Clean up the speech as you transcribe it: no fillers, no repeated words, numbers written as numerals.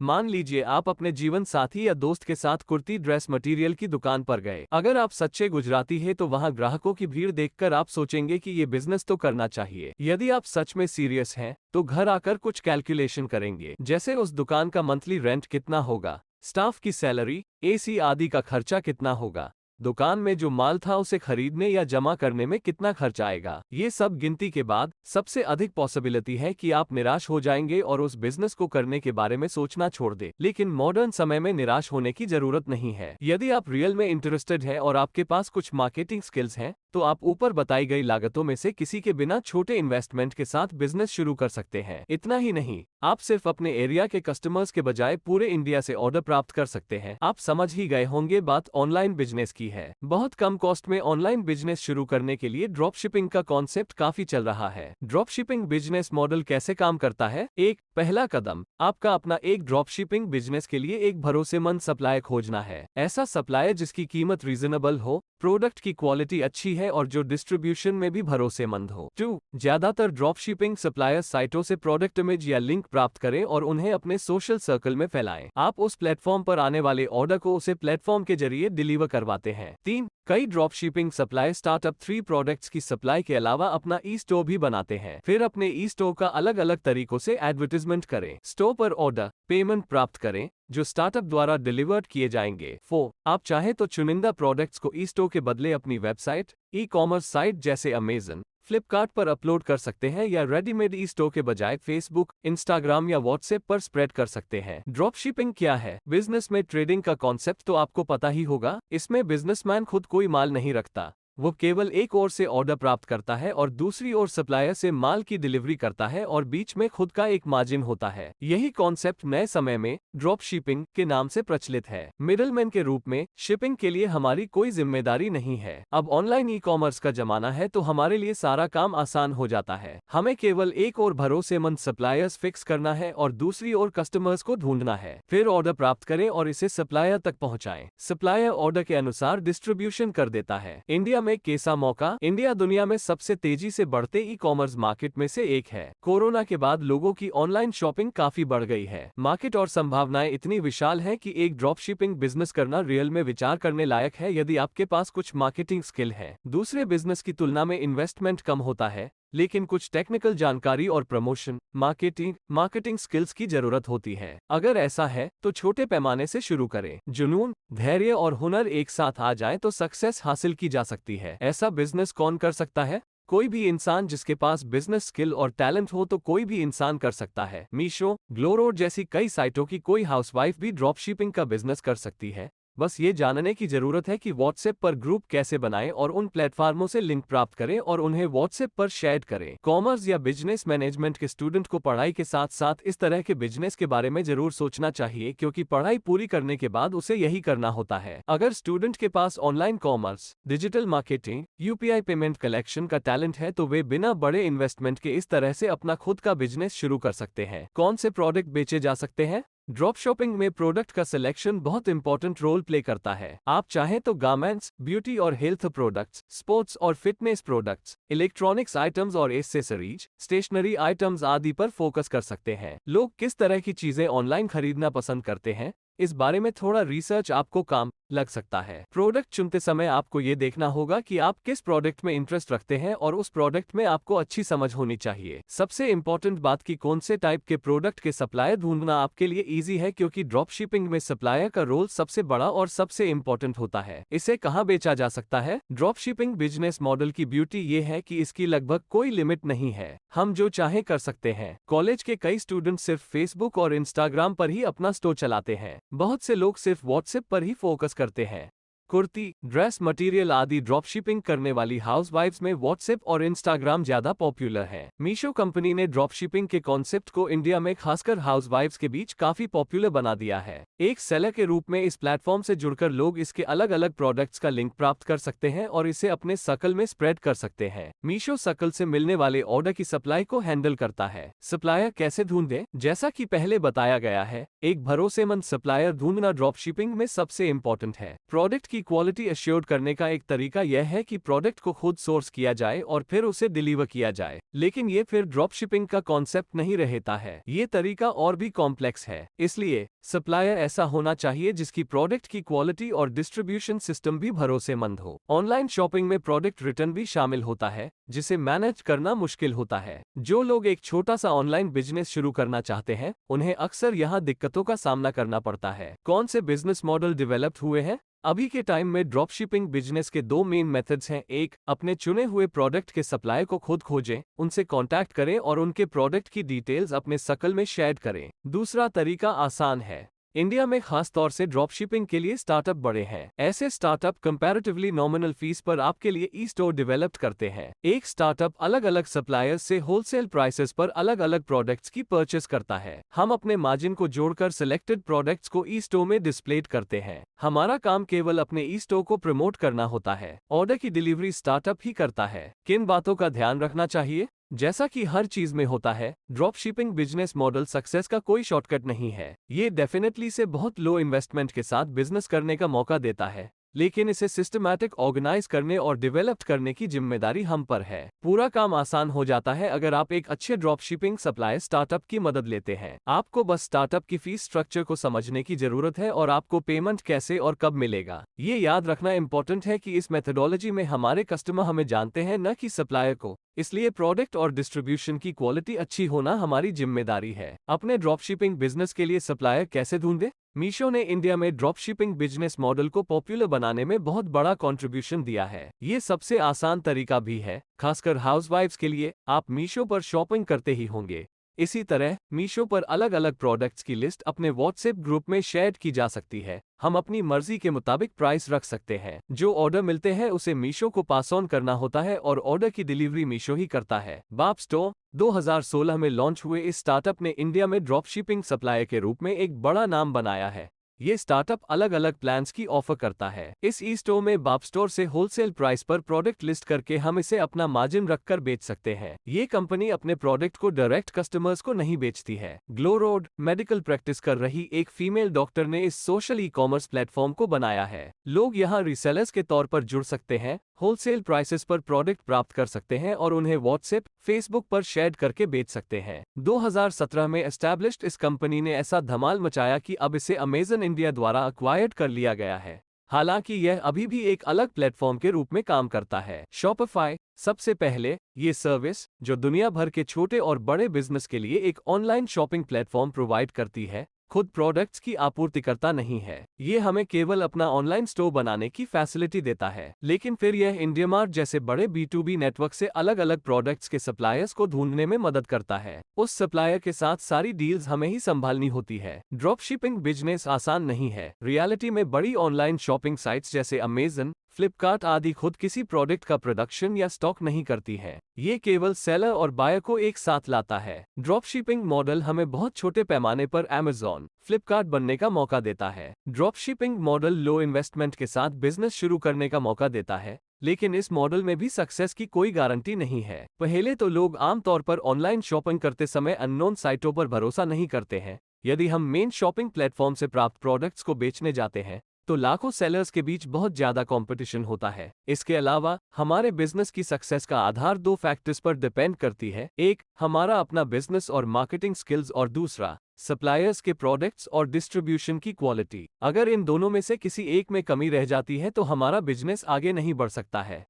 मान लीजिए आप अपने जीवन साथी या दोस्त के साथ कुर्ती ड्रेस मटेरियल की दुकान पर गए। अगर आप सच्चे गुजराती हैं तो वहां ग्राहकों की भीड़ देखकर आप सोचेंगे कि ये बिजनेस तो करना चाहिए। यदि आप सच में सीरियस हैं तो घर आकर कुछ कैलकुलेशन करेंगे, जैसे उस दुकान का मंथली रेंट कितना होगा, स्टाफ की सैलरी, एसी आदि का खर्चा कितना होगा, दुकान में जो माल था उसे खरीदने या जमा करने में कितना खर्च आएगा। ये सब गिनती के बाद सबसे अधिक पॉसिबिलिटी है कि आप निराश हो जाएंगे और उस बिजनेस को करने के बारे में सोचना छोड़ दें। लेकिन मॉडर्न समय में निराश होने की जरूरत नहीं है। यदि आप रियल में इंटरेस्टेड हैं और आपके पास कुछ मार्केटिंग स्किल्स हैं तो आप ऊपर बताई गई लागतों में से किसी के बिना छोटे इन्वेस्टमेंट के साथ बिजनेस शुरू कर सकते हैं। इतना ही नहीं, आप सिर्फ अपने एरिया के कस्टमर्स के बजाय पूरे इंडिया से ऑर्डर प्राप्त कर सकते हैं। आप समझ ही गए होंगे, बात ऑनलाइन बिजनेस की है। बहुत कम कॉस्ट में ऑनलाइन बिजनेस शुरू करने के लिए ड्रॉप शिपिंग का कॉन्सेप्ट काफी चल रहा है। ड्रॉप शिपिंग बिजनेस मॉडल कैसे काम करता है? पहला कदम, आपका अपना एक ड्रॉप शिपिंग बिजनेस के लिए एक भरोसेमंद सप्लायर खोजना है। ऐसा सप्लायर जिसकी कीमत रीजनेबल हो, प्रोडक्ट की क्वालिटी अच्छी है और जो डिस्ट्रीब्यूशन में भी भरोसेमंद हो। 2. ज्यादातर ड्रॉप शिपिंग सप्लायर साइटों से प्रोडक्ट इमेज या लिंक प्राप्त करें और उन्हें अपने सोशल सर्कल में फैलाएं। आप उस प्लेटफॉर्म पर आने वाले ऑर्डर को उसे प्लेटफॉर्म के जरिए डिलीवर करवाते हैं। 3. कई drop shipping supply startup 3 products की सप्लाई के अलावा अपना ई स्टोर भी बनाते हैं। फिर अपने ई स्टोर का अलग अलग तरीकों से एडवर्टीजमेंट करें। स्टोर पर ऑर्डर, पेमेंट प्राप्त करें जो स्टार्टअप द्वारा डिलीवर्ड किए जाएंगे। 4. आप चाहे तो चुनिंदा प्रोडक्ट्स को ई स्टोर के बदले अपनी वेबसाइट, ई कॉमर्स साइट जैसे अमेजन, फ्लिपकार्ट पर अपलोड कर सकते हैं या रेडीमेड ई स्टोर के बजाय फेसबुक, इंस्टाग्राम या व्हाट्सएप पर स्प्रेड कर सकते हैं। ड्रॉप शिपिंग क्या है? बिजनेस में ट्रेडिंग का कॉन्सेप्ट तो आपको पता ही होगा। इसमें बिजनेसमैन खुद कोई माल नहीं रखता, वो केवल एक ओर से ऑर्डर प्राप्त करता है और दूसरी ओर सप्लायर से माल की डिलीवरी करता है और बीच में खुद का एक मार्जिन होता है। यही कॉन्सेप्ट नए समय में ड्रॉप शिपिंग के नाम से प्रचलित है। मिडलमैन के रूप में शिपिंग के लिए हमारी कोई जिम्मेदारी नहीं है। अब ऑनलाइन ई कॉमर्स का जमाना है तो हमारे लिए सारा काम आसान हो जाता है। हमें केवल एक और भरोसेमंद सप्लायर्स फिक्स करना है और दूसरी ओर कस्टमर्स को ढूंढना है। फिर ऑर्डर प्राप्त करें और इसे सप्लायर तक पहुंचाएं। सप्लायर ऑर्डर के अनुसार डिस्ट्रीब्यूशन कर देता है। इंडिया में कैसा मौका? इंडिया दुनिया में सबसे तेजी से बढ़ते ई कॉमर्स मार्केट में से एक है। कोरोना के बाद लोगों की ऑनलाइन शॉपिंग काफी बढ़ गई है। मार्केट और संभावनाएं इतनी विशाल हैं कि एक ड्रॉप शिपिंग बिजनेस करना रियल में विचार करने लायक है यदि आपके पास कुछ मार्केटिंग स्किल है। दूसरे बिजनेस की तुलना में इन्वेस्टमेंट कम होता है, लेकिन कुछ टेक्निकल जानकारी और प्रमोशन, मार्केटिंग स्किल्स की जरूरत होती है। अगर ऐसा है तो छोटे पैमाने से शुरू करें। जुनून, धैर्य और हुनर एक साथ आ जाए तो सक्सेस हासिल की जा सकती है। ऐसा बिजनेस कौन कर सकता है? कोई भी इंसान जिसके पास बिजनेस स्किल और टैलेंट हो तो कोई भी इंसान कर सकता है। मीशो, ग्लोरोड जैसी कई साइटों की कोई हाउसवाइफ भी ड्रॉप शिपिंग का बिजनेस कर सकती है। बस ये जानने की जरूरत है कि व्हाट्सएप पर ग्रुप कैसे बनाएं और उन प्लेटफॉर्मों से लिंक प्राप्त करें और उन्हें व्हाट्सएप पर शेयर करें। कॉमर्स या बिजनेस मैनेजमेंट के स्टूडेंट को पढ़ाई के साथ साथ इस तरह के बिजनेस के बारे में जरूर सोचना चाहिए, क्योंकि पढ़ाई पूरी करने के बाद उसे यही करना होता है। अगर स्टूडेंट के पास online commerce, digital marketing, UPI payment collection का टैलेंट है तो वे बिना बड़े इन्वेस्टमेंट के इस तरह से अपना खुद का बिजनेस शुरू कर सकते हैं। कौन से प्रोडक्ट बेचे जा सकते हैं? ड्रॉप शॉपिंग में प्रोडक्ट का सिलेक्शन बहुत इंपॉर्टेंट रोल प्ले करता है। आप चाहें तो गारमेंट्स, ब्यूटी और हेल्थ प्रोडक्ट्स, स्पोर्ट्स और फिटनेस प्रोडक्ट्स, इलेक्ट्रॉनिक्स आइटम्स और एक्सेसरीज, स्टेशनरी आइटम्स आदि पर फोकस कर सकते हैं। लोग किस तरह की चीजें ऑनलाइन खरीदना पसंद करते हैं, इस बारे में थोड़ा रिसर्च आपको काम लग सकता है। प्रोडक्ट चुनते समय आपको ये देखना होगा कि आप किस प्रोडक्ट में इंटरेस्ट रखते हैं और उस प्रोडक्ट में आपको अच्छी समझ होनी चाहिए। सबसे इंपॉर्टेंट बात कि कौन से टाइप के प्रोडक्ट के सप्लायर ढूंढना आपके लिए इजी है, क्योंकि ड्रॉप शिपिंग में सप्लायर का रोल सबसे बड़ा और सबसे इंपॉर्टेंट होता है। इसे कहाँ बेचा जा सकता है? ड्रॉप शिपिंग बिजनेस मॉडल की ब्यूटी ये है कि इसकी लगभग कोई लिमिट नहीं है। हम जो चाहे कर सकते हैं। कॉलेज के कई स्टूडेंट सिर्फ फेसबुक और इंस्टाग्राम पर ही अपना स्टोर चलाते हैं। बहुत से लोग सिर्फ व्हाट्सएप पर ही फोकस करते हैं। कुर्ती, ड्रेस मटेरियल आदि ड्रॉप शिपिंग करने वाली हाउसवाइफ्स में व्हाट्सएप और इंस्टाग्राम ज्यादा पॉपुलर है। मीशो कंपनी ने ड्रॉप शिपिंग के कॉन्सेप्ट को इंडिया में खासकर हाउसवाइफ्स के बीच काफी पॉपुलर बना दिया है। एक सेलर के रूप में इस प्लेटफॉर्म से जुड़कर लोग इसके अलग अलग प्रोडक्ट्स का लिंक प्राप्त कर सकते हैं और इसे अपने सर्कल में स्प्रेड कर सकते हैं। मीशो सर्कल से मिलने वाले ऑर्डर की सप्लाई को हैंडल करता है। सप्लायर कैसे ढूंढें? जैसा कि पहले बताया गया है, एक भरोसेमंद सप्लायर ढूंढना ड्रॉप शिपिंग में सबसे इंपॉर्टेंट है। प्रोडक्ट की की क्वालिटी एश्योर्ड करने का एक तरीका यह है कि प्रोडक्ट को खुद सोर्स किया जाए और फिर उसे डिलीवर किया जाए, लेकिन ये फिर ड्रॉप शिपिंग का कॉन्सेप्ट नहीं रहता है। ये तरीका और भी कॉम्प्लेक्स है। इसलिए सप्लायर ऐसा होना चाहिए जिसकी प्रोडक्ट की क्वालिटी और डिस्ट्रीब्यूशन सिस्टम भी भरोसेमंद हो। ऑनलाइन शॉपिंग में प्रोडक्ट रिटर्न भी शामिल होता है, जिसे मैनेज करना मुश्किल होता है। जो लोग एक छोटा सा ऑनलाइन बिजनेस शुरू करना चाहते हैं, उन्हें अक्सर यहाँ दिक्कतों का सामना करना पड़ता है। कौन से बिजनेस मॉडल डेवलप हुए हैं? अभी के टाइम में ड्रॉप शिपिंग बिजनेस के दो मेन मेथड्स हैं। एक, अपने चुने हुए प्रोडक्ट के सप्लाई को खुद खोजें, उनसे कांटेक्ट करें और उनके प्रोडक्ट की डिटेल्स अपने सर्कल में शेयर करें। दूसरा तरीका आसान है। इंडिया में खास तौर से ड्रॉप शिपिंग के लिए स्टार्टअप बड़े हैं। ऐसे स्टार्टअप कंपैरेटिवली नॉमिनल फीस पर आपके लिए ई स्टोर डेवलप करते हैं। एक स्टार्टअप अलग अलग सप्लायर्स से होलसेल प्राइसेस पर अलग अलग प्रोडक्ट्स की परचेस करता है। हम अपने मार्जिन को जोड़कर सिलेक्टेड प्रोडक्ट्स को ई स्टोर में डिस्प्ले करते हैं। हमारा काम केवल अपने ई स्टोर को प्रमोट करना होता है। ऑर्डर की डिलीवरी स्टार्टअप ही करता है। किन बातों का ध्यान रखना चाहिए? जैसा कि हर चीज में होता है, drop shipping business model success का कोई शॉर्टकट नहीं है। ये डेफिनेटली से बहुत लो इन्वेस्टमेंट के साथ बिजनेस करने का मौका देता है, लेकिन इसे सिस्टमैटिक ऑर्गेनाइज करने और डेवलप करने की जिम्मेदारी हम पर है। पूरा काम आसान हो जाता है अगर आप एक अच्छे ड्रॉप शिपिंग सप्लाई स्टार्टअप की मदद लेते हैं। आपको बस स्टार्टअप की फीस स्ट्रक्चर को समझने की जरूरत है और आपको पेमेंट कैसे और कब मिलेगा। ये याद रखना इंपॉर्टेंट है कि इस मेथोडोलॉजी में हमारे कस्टमर हमें जानते हैं, न कि सप्लायर को। इसलिए प्रोडक्ट और डिस्ट्रीब्यूशन की क्वालिटी अच्छी होना हमारी जिम्मेदारी है। अपने ड्रॉप शिपिंग बिजनेस के लिए सप्लायर कैसे ढूंढें? मीशो ने इंडिया में ड्रॉप शिपिंग बिजनेस मॉडल को पॉपुलर बनाने में बहुत बड़ा कंट्रीब्यूशन दिया है। ये सबसे आसान तरीका भी है, खासकर हाउसवाइफ्स के लिए। आप मीशो पर शॉपिंग करते ही होंगे। इसी तरह मीशो पर अलग अलग प्रोडक्ट्स की लिस्ट अपने व्हाट्सएप ग्रुप में शेयर की जा सकती है। हम अपनी मर्जी के मुताबिक प्राइस रख सकते हैं। जो ऑर्डर मिलते हैं उसे मीशो को पास ऑन करना होता है और ऑर्डर की डिलीवरी मीशो ही करता है। बाप स्टोर 2016 में लॉन्च हुए इस स्टार्टअप ने इंडिया में ड्रॉप शिपिंग सप्लायर के रूप में एक बड़ा नाम बनाया है। ये स्टार्टअप अलग अलग प्लान्स की ऑफर करता है। इस ई स्टोर में बाप स्टोर से होलसेल प्राइस पर प्रोडक्ट लिस्ट करके हम इसे अपना मार्जिन रखकर बेच सकते हैं। ये कंपनी अपने प्रोडक्ट को डायरेक्ट कस्टमर्स को नहीं बेचती है। ग्लो रोड मेडिकल प्रैक्टिस कर रही एक फीमेल डॉक्टर ने इस सोशल ई कॉमर्स प्लेटफॉर्म को बनाया है। लोग यहाँ रीसेलर्स के तौर पर जुड़ सकते हैं, होलसेल प्राइसेस पर प्रोडक्ट प्राप्त कर सकते हैं और उन्हें व्हाट्सएप, फेसबुक पर शेयर करके बेच सकते हैं। 2017 में एस्टैब्लिश्ड इस कंपनी ने ऐसा धमाल मचाया कि अब इसे अमेजन इंडिया द्वारा अक्वायर्ड कर लिया गया है। हालांकि यह अभी भी एक अलग प्लेटफॉर्म के रूप में काम करता है। शॉपिफाई सबसे पहले ये सर्विस, जो दुनिया भर के छोटे और बड़े बिजनेस के लिए एक ऑनलाइन शॉपिंग प्लेटफॉर्म प्रोवाइड करती है, खुद प्रोडक्ट्स की आपूर्तिकर्ता नहीं है। ये हमें केवल अपना ऑनलाइन स्टोर बनाने की फैसिलिटी देता है, लेकिन फिर यह इंडियामार्ट जैसे बड़े B2B नेटवर्क से अलग अलग प्रोडक्ट्स के सप्लायर्स को ढूंढने में मदद करता है। उस सप्लायर के साथ सारी डील्स हमें ही संभालनी होती है। ड्रॉप शिपिंग बिजनेस आसान नहीं है। रियलिटी में बड़ी ऑनलाइन शॉपिंग साइट्स जैसे अमेजन, फ्लिपकार्ट आदि खुद किसी प्रोडक्ट का प्रोडक्शन या स्टॉक नहीं करती है। ये केवल सेलर और बायर को एक साथ लाता है। ड्रॉप शिपिंग मॉडल हमें बहुत छोटे पैमाने पर अमेजॉन, फ्लिपकार्ट बनने का मौका देता है। ड्रॉप शिपिंग मॉडल लो इन्वेस्टमेंट के साथ बिजनेस शुरू करने का मौका देता है, लेकिन इस मॉडल में भी सक्सेस की कोई गारंटी नहीं है। पहले तो लोग आमतौर पर ऑनलाइन शॉपिंग करते समय अननोन साइटों पर भरोसा नहीं करते हैं। यदि हम मेन शॉपिंग प्लेटफॉर्म से प्राप्त प्रोडक्ट्स को बेचने जाते हैं तो लाखों सेलर्स के बीच बहुत ज्यादा कंपटीशन होता है। इसके अलावा हमारे बिजनेस की सक्सेस का आधार दो फैक्टर्स पर डिपेंड करती है। एक, हमारा अपना बिजनेस और मार्केटिंग स्किल्स, और दूसरा, सप्लायर्स के प्रोडक्ट्स और डिस्ट्रीब्यूशन की क्वालिटी। अगर इन दोनों में से किसी एक में कमी रह जाती है तो हमारा बिजनेस आगे नहीं बढ़ सकता है।